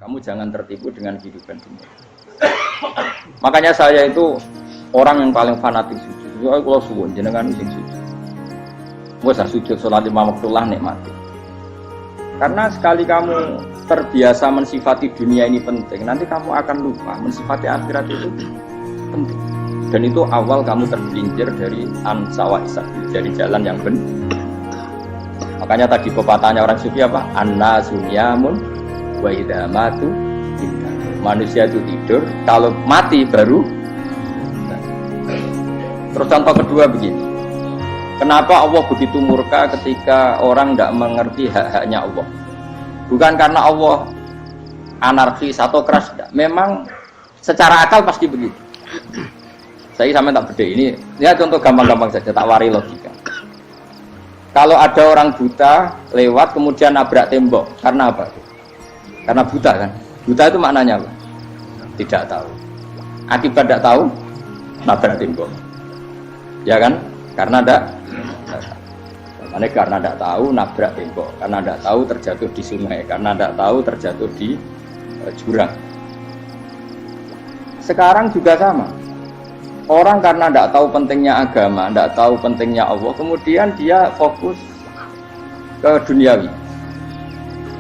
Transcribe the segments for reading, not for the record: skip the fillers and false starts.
Kamu jangan tertipu dengan kehidupan dunia. Makanya saya itu orang yang paling fanatik sujud. Kalau suwun jenengan sing sujud. Wes sujud salat 5 waktu lah nikmati. Karena sekali kamu terbiasa mensifati dunia ini penting, nanti kamu akan lupa mensifati akhirat itu penting. Dan itu awal kamu tergelincir dari ansawa isak, dari jalan yang benar. Makanya tadi pepatahnya orang sufi apa? An-nasu niyamun wa idza matu inna. Manusia itu tidur, kalau mati baru. Terus contoh kedua begini. Kenapa Allah begitu murka ketika orang tidak mengerti hak-haknya Allah? Bukan karena Allah anarkis atau keras, tidak. Memang secara akal pasti begitu. Saya sampai tak beda ini. Ya contoh gampang-gampang saja, tak wari logika. Kalau ada orang buta lewat kemudian nabrak tembok, karena apa? Karena buta kan? Buta itu maknanya apa? Tidak tahu. Akibat tidak tahu, nabrak tembok. Ya kan? Karena tidak tahu nabrak tembok, karena tidak tahu terjatuh di sungai, karena tidak tahu terjatuh di jurang. Sekarang juga sama. Orang karena tidak tahu pentingnya agama, tidak tahu pentingnya Allah, kemudian dia fokus ke duniawi.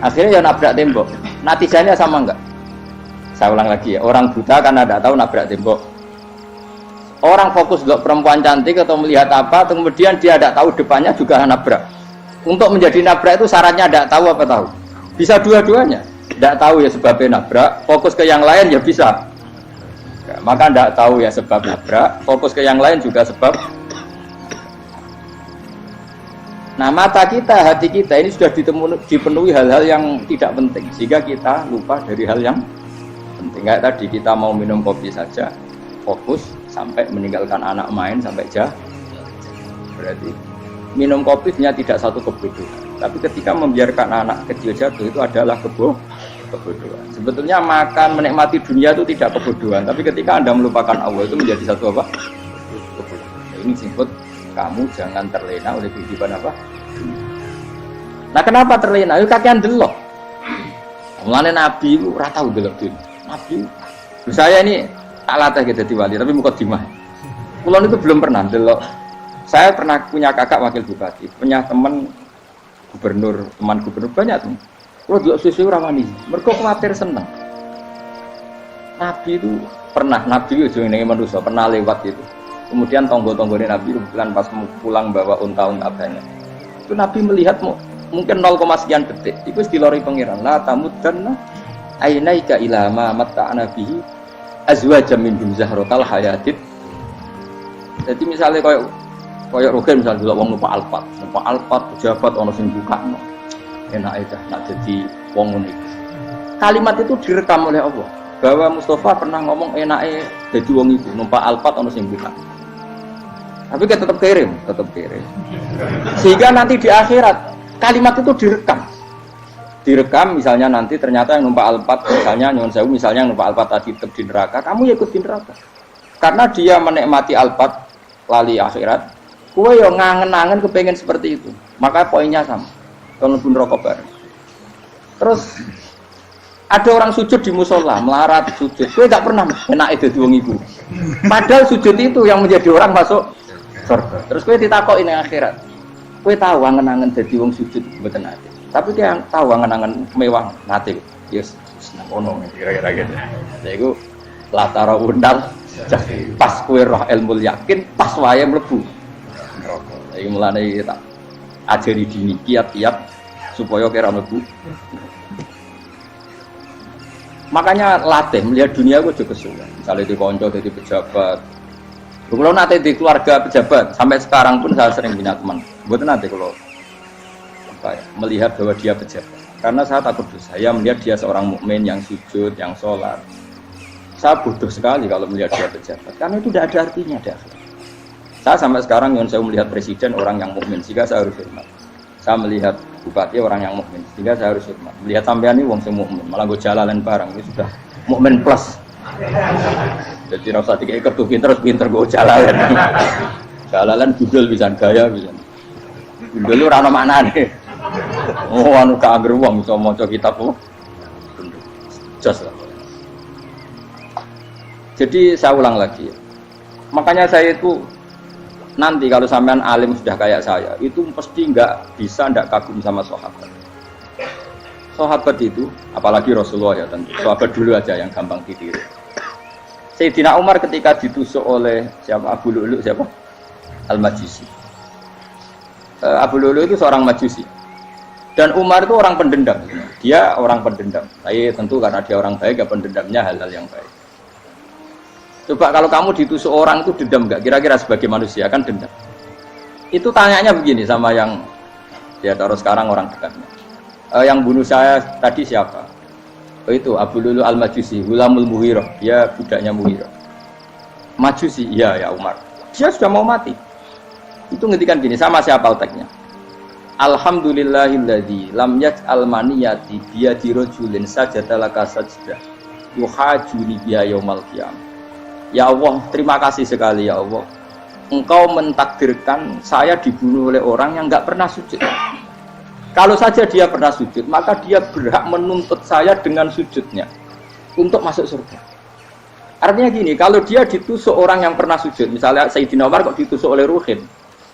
Akhirnya ya nabrak tembok. Natijanya sama enggak? Saya ulang lagi ya. Orang buta karena tidak tahu nabrak tembok. Orang fokus untuk perempuan cantik atau melihat apa, kemudian dia tidak tahu depannya juga nabrak. Untuk menjadi nabrak itu syaratnya tidak tahu apa tahu. Bisa dua-duanya. Tidak tahu ya sebabnya nabrak, fokus ke yang lain ya bisa. Ya, maka tidak tahu ya sebab nabrak, fokus ke yang lain juga sebab. Nah mata kita, hati kita ini sudah dipenuhi hal-hal yang tidak penting, sehingga kita lupa dari hal yang penting. Kayak tadi kita mau minum kopi saja, fokus sampai meninggalkan anak main sampai jauh. Berarti minum kopi sebenarnya tidak satu kebodohan, tapi ketika membiarkan anak kecil jatuh itu adalah kebodohan. Sebetulnya makan menikmati dunia itu tidak kebodohan, tapi ketika Anda melupakan Allah itu menjadi satu apa? Kebodohan. Ini disebut kamu jangan terlena oleh kehidupan apa? Nah kenapa terlena? Itu kakean delok. Mulane Nabi itu ora tau delok dunia. Nabi saya ini tak latih gitu di wali, tapi mukadimah. Kulon itu belum pernah delok. Saya pernah punya kakak wakil bupati, punya teman gubernur banyak tuh. Kalau delok susu ramani, mereka khawatir seneng. Nabi itu pernah, Nabi itu yang manusia pernah lewat itu. Kemudian tonggo-tonggonya Nabi kebetulan pas pulang bawa unta-unta banyak. Itu Nabi melihat mungkin 0, sekian detik. Itu dilori pengiran. La tamuddanna ainaika ila ma matta'na bihi azwajan minhum zahratal hayatid. Jadi misalnya koyo Rogen misalnya delok wong numpak Alphard pejabat ono sing bukakno. Enak aja nak jadi wong ngono iku. Kalimat itu direkam oleh Allah bahwa Mustafa pernah ngomong enake dadi wong iku numpak Alphard ono sing buka. Tapi kita tetap kirim. Sehingga nanti di akhirat kalimat itu direkam misalnya nanti ternyata yang numpak Alphard misalnya nyuwun sewu misalnya yang numpak Alphard tadi tetap di neraka, kamu ya ikut di neraka. Karena dia menikmati Alphard lali akhirat, kowe yo ngangen-angen kepengen seperti itu. Maka poinnya sama. Kalau pun rokok bareng. Terus ada orang sujud di musola, melarat sujud. Kowe enggak pernah enak itu wong iku. Padahal sujud itu yang menjadi orang masuk surga. Terus kowe ditakoki ning akhirat. Kowe tahu angen-angen dadi wong sujud mboten ate. Tapi dia tahu angen-angen mewah nate. Yes, seneng ono kira-kira gitu. Lha iku latara undal pas kowe roh ilmu yakin pas wae mlebu neraka. Iki mulane tak ajari dini kiat-kiat supaya kira mlebu. Makanya latih melihat dunia itu juga kesulitan. Misalnya di konco, di pejabat. Kalau nanti di keluarga pejabat, sampai sekarang pun saya sering punya teman. Bukan nanti kalau melihat bahwa dia pejabat. Karena saya takut dosa. Saya melihat dia seorang mukmin yang sujud, yang sholat. Saya bodoh sekali kalau melihat dia pejabat. Karena itu tidak ada artinya. Saya sampai sekarang yang saya melihat presiden orang yang mukmin, sehingga saya harus hormat. Saya melihat bupati orang yang mukmin, sehingga saya harus hormat. Melihat sampean ini wong sing mukmin, malah gue jalalan barang ini sudah mukmin plus. Jadi rasa dikei kertu pinter gue jalalan. Jalalan budal bisa gaya bisa. Budal lu ora ono maknane. Oh anu ka angger wong iso maca kitab kok. Jos lah. Jadi saya ulang lagi. Makanya saya itu nanti kalau sampean alim sudah kayak saya, itu pasti nggak kagum sama sahabat. Sahabat itu, apalagi Rasulullah ya tentu. Sahabat dulu aja yang gampang ditiru. Sayyidina Umar ketika ditusuk oleh siapa? Abu Lu'lu' siapa? Al-Majusi. Abu Lu'lu' itu seorang Majusi. Dan Umar itu orang pendendam. Dia orang pendendam. Tapi tentu karena dia orang baik, ya pendendamnya hal-hal yang baik. Coba kalau kamu ditusuk orang itu dendam nggak? Kira-kira sebagai manusia kan dendam. Itu tanyanya begini sama yang ya taruh sekarang orang dekatnya. Yang bunuh saya tadi siapa? Oh itu Abu Lu'lu' Al-Majusi, Hulamul Muhirah. Dia budaknya Muhirah. Majusi, iya ya Umar. Dia sudah mau mati. Itu ngendikan gini, sama siapa otaknya? Alhamdulillahilladzi lam yaj'al maniyati biyadi rajulin sajadalaka sajdah yuhajuni biya yaumal qiyamah. Ya Allah, terima kasih sekali ya Allah. Engkau mentakdirkan saya dibunuh oleh orang yang enggak pernah sujud. Kalau saja dia pernah sujud, maka dia berhak menuntut saya dengan sujudnya untuk masuk surga. Artinya gini, kalau dia ditusuk orang yang pernah sujud, misalnya Sayyidina Umar kok ditusuk oleh Ruhin,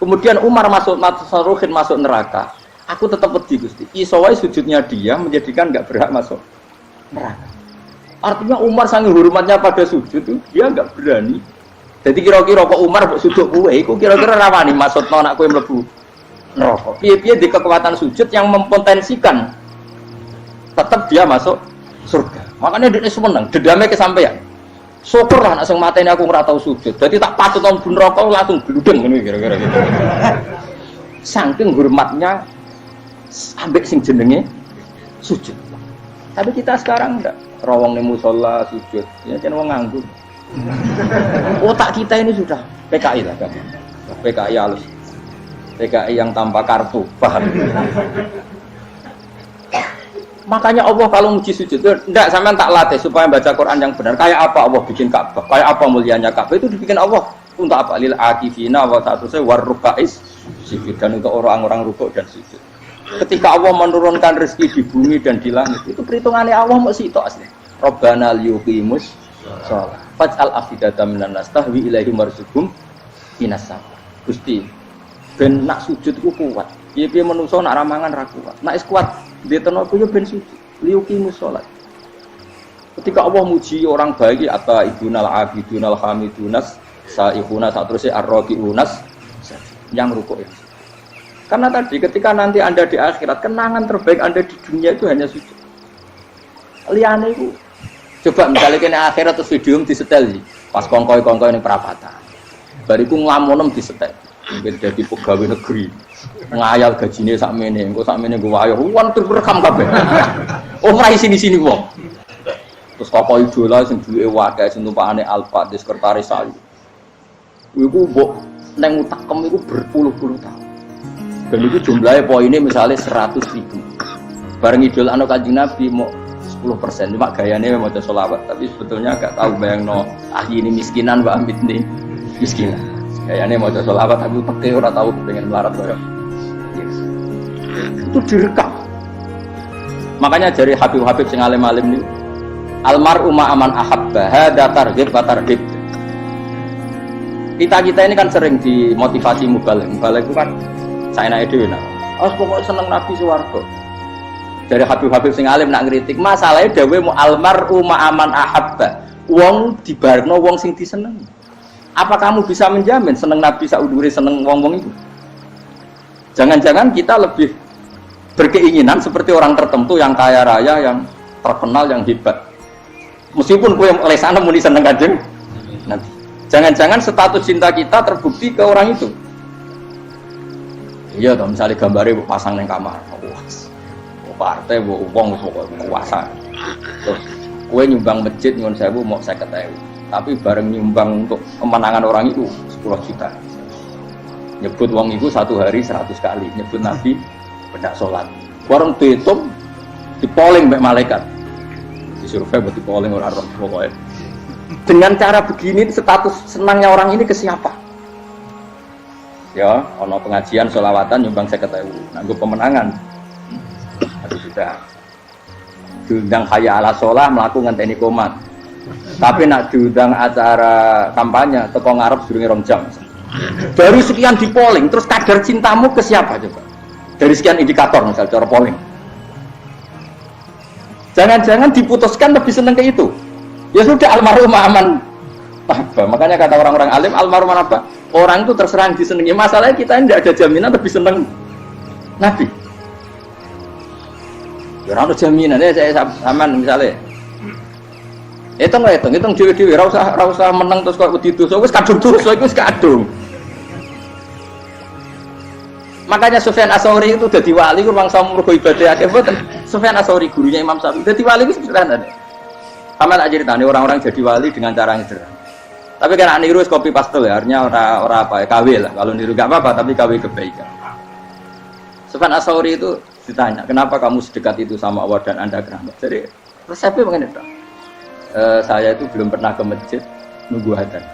kemudian Umar masuk Ruhin masuk neraka, aku tetap pedih Gusti. Isowai sujudnya dia menjadikan enggak berhak masuk neraka. Artinya Umar sangat hormatnya pada sujud itu dia enggak berani. Jadi kira-kira kok Umar sujud kowe iku kira-kira rawani maksudno anak kowe mlebu neraka. Piye-piye di kekuatan sujud yang mempotensikan tetap dia masuk surga. Makanya dia seneng, dendamnya kesampaian. Syukurlah nek sing mateni aku ora tau sujud. Dadi tak patut nang neraka langsung gludeng ngene kira-kira gitu. Saking hormatnya ambek sing jenenge sujud. Tapi kita sekarang enggak. Rawang ning musala sujud, ya kan wong nganggur. Otak kita ini sudah PKI lah kan. PKI halus. PKI yang tanpa kartu, paham? Makanya Allah kalau muji sujud, enggak sampean tak latih supaya baca Quran yang benar. Kayak apa Allah bikin Ka'bah? Kayak apa mulianya Ka'bah itu dibikin Allah untuk apa? Lil akifina wa ta'tusai warrukais sujud dan untuk orang-orang rukuk dan sujud. Ketika Allah menurunkan rezeki di bumi dan di langit, itu perhitungannya Allah mau sitok asli. Rabbana liyuqimus shalah faj'al afidatan minan nas tahwi ilaihim warzuqhum minas sama. Gusti, ben nak sujud ku kuat. Piye-piye menungso nak ramangan ra kuat. Nak is kuat, dia tenaga yo ben sujud. Liyuqimus shalah. Ketika Allah muji orang baik atau ibunal abidunal hamidunas saihuna satruse arraqiunas yang rukuk. Karena tadi ketika nanti Anda di akhirat, kenangan terbaik Anda di dunia itu hanya sujud. Liane itu coba misalnya kena akhirat terus video disetel sih. Pas kongkoi-kongkoi ini perapatan. Bariku nglamonem disetel. Mungkin jadi pegawai negeri. Ngayal gajinya sakmene, engko sakmene gue wayo. Wan terekam kabeh. Oh ora sini-sini wong. Terus tokoh idola sing duwe wae sing tumpakane Alfa di sekretaris saya. Iku mbok nang utakem iku berpuluh-puluh tahun. Dan itu jumlahnya poinnya misalnya 100.000. Bareng idol anak Kanjeng Nabi mau 10%, cuma gayanya mau sholawat. Tapi sebetulnya agak tahu bayang ini miskinan Mbak Amit nih miskinan. Gayanya mau sholawat, tapi pakai orang tahu pengen melarat bareng. Yes. Itu direkam. Makanya dari Habib-Habib sing alim-alim ini, almar'u ma'aman ahabba hada targhib wa tarhib. Kita ini kan sering dimotivasi mubalek. Mubalek itu kan saya naik dhewe nak. Pokoknya seneng Nabi swarga. Dari Habib-Habib sing alim nak ngritik, masalahnya dawuh mu almar'u ma'aman ahabba. Wong dibarno wong sing disenengi. Apa kamu bisa menjamin seneng Nabi saudure seneng wong-wong itu? Jangan-jangan kita lebih berkeinginan seperti orang tertentu yang kaya raya, yang terkenal, yang hebat. Meskipun kowe oleh sana muni seneng Kanjeng Nabi. Jangan-jangan status cinta kita terbukti ke orang itu. Iya toh, misalnya gambarnya pasang neng kamar, wah, partai, uang, kuasa. Terus, kue nyumbang masjid nyuwun sewu mau 50.000, tapi bareng nyumbang untuk kemenangan orang itu 10 juta. Nyebut uang itu satu hari 100 kali, nyebut Nabi bedak sholat. Warung dihitung, dipoling mbak malaikat, disurvei buat dipoling orang pokoknya. Dengan cara begini, status senangnya orang ini ke siapa? Ya, ono pengajian sholawatan nyumbang 50.000, nanggo pemenangan. Itu sudah. diundang hayya ala sholah mlaku ngenteni komat. Tapi nak diundang acara kampanye teko ngarep durunge 2 jam. Baru sekian di polling, terus kadar cintamu ke siapa coba? Dari sekian indikator misal cara polling. Jangan-jangan diputuskan lebih seneng ke itu. Ya sudah almarhum aman. Apa? Makanya kata orang-orang alim almarhum apa? Orang itu terserah disenangi. Masalahnya kita tidak ada jaminan lebih seneng Nabi. Ya ora ono jaminane saya sampean misale. Hitung dhewe-dhewe ora usah meneng terus kok wedi dosa wis kadung dosa iku wis kadung. Makanya Sufyan Ats-Tsauri itu dadi wali ku mangsa mergo ibadah akeh mboten. Sufyan Ats-Tsauri gurunya Imam Syafi'i dadi wali ku sederhana. Sama tak ceritane orang-orang jadi wali dengan cara yang sederhana. Tapi kan niru copy paste ya, artinya ora apa ya, KW lah. Kalau niru enggak apa-apa tapi KW kebaikan. Sufyan Ats-Tsauri itu ditanya, "Kenapa kamu sedekat itu sama Allah dan Anda keramat?" Jadi resepnya begini, Pak. Saya itu belum pernah ke masjid nunggu adzan.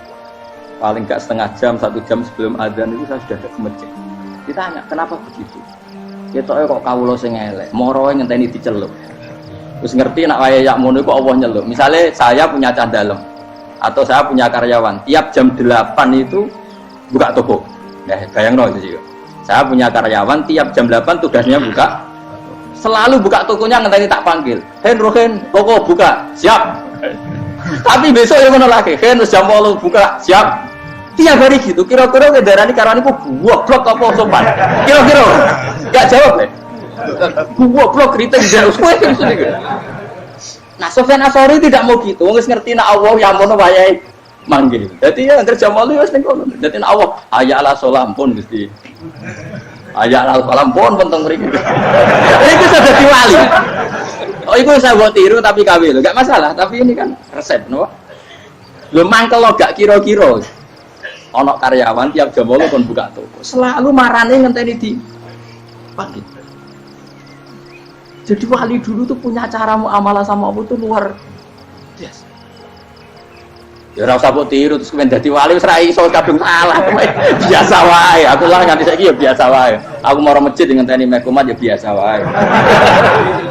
Paling enggak setengah jam, 1 jam sebelum adzan itu saya sudah ke masjid. Ditanya, "Kenapa begitu?" Ketoke kok kawula sing elek, moroe ngenteni diceluk. Terus ngerti nak wayahe yak mono iku Allah nyeluk. Misale saya punya cah dalem atau saya punya karyawan, tiap jam 8 itu buka toko. Nah, bayangno itu sih. Saya punya karyawan tiap jam 8 tugasnya buka. Selalu buka tokonya ngenteni tak panggil. "Hen Rohen, toko buka." "Siap." Tapi besok yang ngono lagi, "Hen jam 8 buka." "Siap." Tiap hari gitu. Kira-kira kendaraan karyawan itu goblok apa sopan? Kira-kira enggak jawab deh. Goblok kritik jauh kowe gitu. Nah, Sufyan Ats-Tsauri tidak mau gitu. Wis ngerti nek Allah ya mono wayahe manggil. Dadi ya anggere jam 8 wis ning kono. Dadi nek Allah hayya ala sholah pun Gusti. Hayya ala sholah pun penting mriki. Iku sudah dadi wali. Oh, iku saya buat tiru tapi KW lho. Enggak masalah, tapi ini kan resep, no. Lho mangkel lo gak kira-kira. Ono karyawan tiap jam 8 kon buka toko. Selalu marane ngenteni di pagi. Jadi wali dulu tuh punya cara muamalah sama Allah tuh luar biasa. Ya ora usah mbok tiru terus kemen dadi wali wis ra iso kadung salah. Biasa wae. Aku lah nganti saiki ya biasa wae. Aku mau masjid ngenteni mekumat ya biasa wae.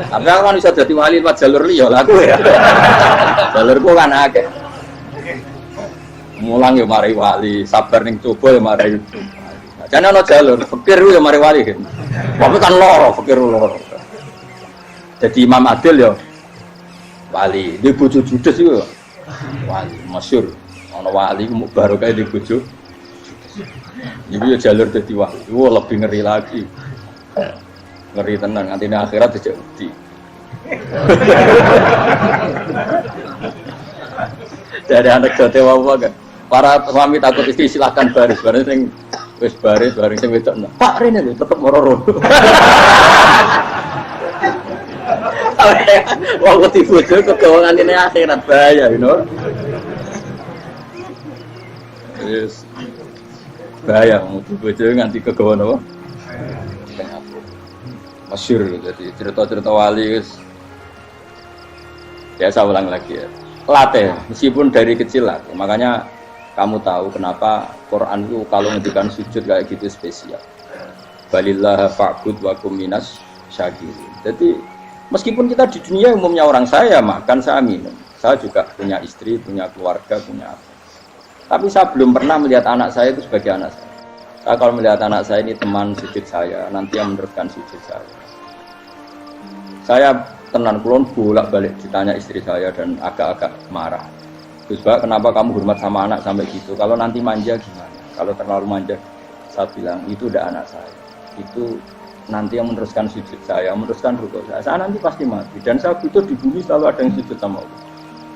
Tapi aku kan bisa dadi wali lewat jalur liya lah aku ya. Jalurku kan akeh. Mulang ya mari wali, sabar ning coba ya mari. Jane ana jalur, fikir ya mari wali. Tapi kan loro, fikir loro. Jadi Imam Adil ya wali, di bojo judes iku wali masyhur. Ana wali ku barokah di bojo. Iki ya jalur dadi wali. Wah, lebih ngeri lagi. Ngeri tenan nganti ning akhirat dijak wedi. Dari anak jote wae kan. Para suami takut istri silakan baris sing wis baris sing wedok. Pak rene lho tetep moro-moro. Wong wedi bojo kegawangan ini akhirat bahaya, you know. Yes. Bahaya wedi bojo nganti kegawan apa? Masyhur jadi cerita-cerita wali wis biasa ulang lagi ya. Latih, meskipun dari kecil lah. Makanya kamu tahu kenapa Quran itu kalau ngendikan sujud kayak gitu spesial. Balillah fa'bud wa kum minas syakirin. Jadi meskipun kita di dunia umumnya orang saya makan, saya minum. Saya juga punya istri, punya keluarga, punya apa. Tapi saya belum pernah melihat anak saya itu sebagai anak saya. Saya kalau melihat anak saya ini teman sujud saya, nanti yang meneruskan sujud saya. Saya tenan kulon bolak-balik ditanya istri saya dan agak-agak marah. Terus Pak, kenapa kamu hormat sama anak sampai gitu? Kalau nanti manja gimana? Kalau terlalu manja, saya bilang itu udah anak saya. Itu nanti yang meneruskan sujud saya, meneruskan rukuk saya. Saya nanti pasti mati. Dan saya butuh di bumi selalu ada yang sujud sama Allah.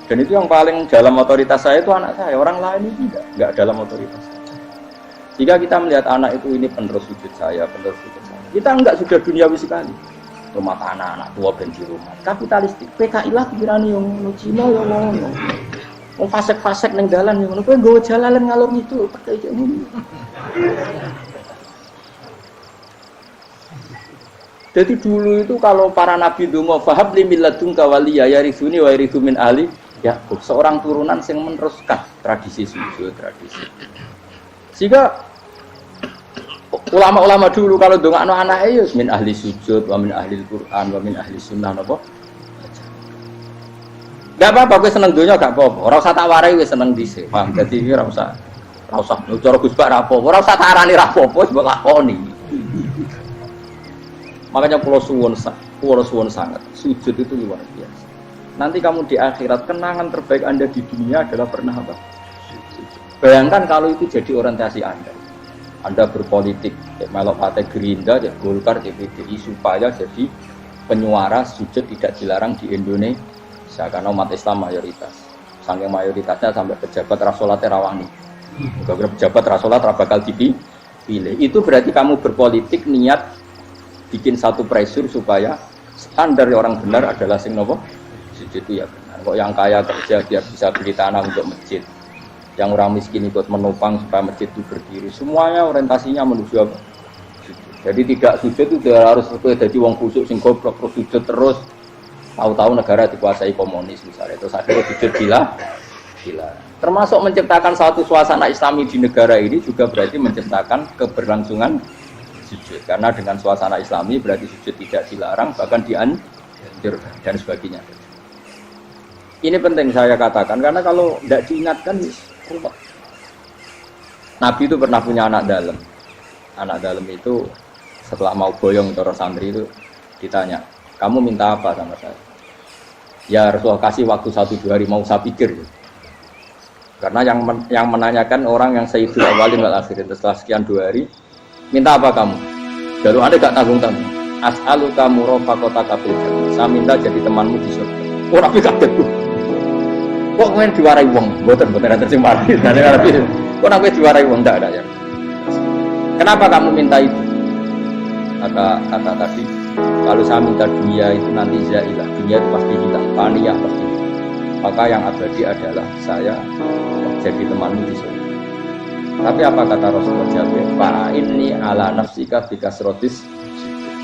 Dan itu yang paling dalam otoritas saya itu anak saya. Orang lain itu tidak dalam otoritas saya. Jika kita melihat anak itu ini penerus sujud saya, penerus sujud saya. Kita enggak sudah duniawi sekali. Rumah tanah, anak tua ben di rumah. Kapitalistik. PKI lah pikirannya yang Cina yang ngono. Wong fasek-fasek ning dalan yang ngono. Kowe nggawa jalalan ngalor itu pakai iki ngono. Jadi dulu itu kalau para nabi donga fahab li milladunka waliya yarithuni wa yarithu min ahli Yakub, seorang turunan yang meneruskan tradisi sujud, tradisi. Sehingga ulama-ulama dulu kalau dongakno anake ya min ahli sujud wa min ahli Quran wa min ahli sunnah napa. Enggak apa-apa, kowe seneng donya gak apa-apa. Ora usah tak warai wis seneng dhisik. Paham? Dadi iki ora usah cara Gus Bak ra apa-apa. Ora usah tak arani ra apa-apa, wis mbok lakoni. Makanya pulau suwon sangat. Sujud itu luar biasa. Nanti kamu di akhirat, kenangan terbaik Anda di dunia adalah pernah apa? Bayangkan kalau itu jadi orientasi Anda. Anda berpolitik, melok partai Gerindra, Golkar, PDI supaya jadi penyuara sujud tidak dilarang di Indonesia karena umat Islam mayoritas. Saking mayoritasnya sampai pejabat rasolatnya rawani. Gara-gara pejabat rasolat bakal dipilih. Itu berarti kamu berpolitik niat bikin satu pressure supaya standar orang benar adalah sing nopo sujud itu ya benar. Kok yang kaya kerja biar bisa beli tanah untuk masjid. Yang orang miskin ikut menopang supaya masjid itu berdiri. Semuanya orientasinya menuju apa? Sujud. Jadi tidak sujud itu harus jadi wong kusuk sing goblok terus sujud terus. Tahu-tahu negara dikuasai komunis misalnya. Terus akhirnya sujud gila. Termasuk menciptakan satu suasana Islami di negara ini juga berarti menciptakan keberlangsungan sujud. Karena dengan suasana Islami berarti sujud tidak dilarang bahkan dianjurkan dan sebagainya. Ini penting saya katakan karena kalau tidak diingatkan rupa. Nabi itu pernah punya anak dalam. Anak dalam itu setelah mau boyong terus santri itu ditanya, kamu minta apa sama saya? Ya Rasulullah kasih waktu 1-2 hari mau saya pikir. Karena yang menanyakan orang yang Sayyidul Awwalin wal Akhirin setelah sekian 2 hari, minta apa kamu? Lalu Anda gak tanggung-tanggung. As'aluka murafaqataka fil jannah. Saya minta jadi temanmu di surga. Oh Nabi kaget tuh. Kok main diwarai wong? Mboten ada terjemah. Kok Nabi diwarai wong ndak ada ya? Kenapa kamu minta itu? Kata tadi, kalau saya minta dunia itu nanti zailah. Dunia itu pasti hilang, faniyah pasti. Maka yang abadi adalah saya jadi temanmu di surga. Tapi apa kata Rasulullah jawab? Fa'inni ala nafsika bikasrotis.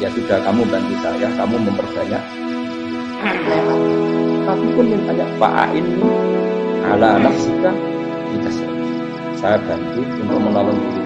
Ya sudah kamu bantu saya, kamu memperbanyak. Tapi pun mintanya fa'inni ala nafsika bikasrotis. Saya bantu untuk menolong diri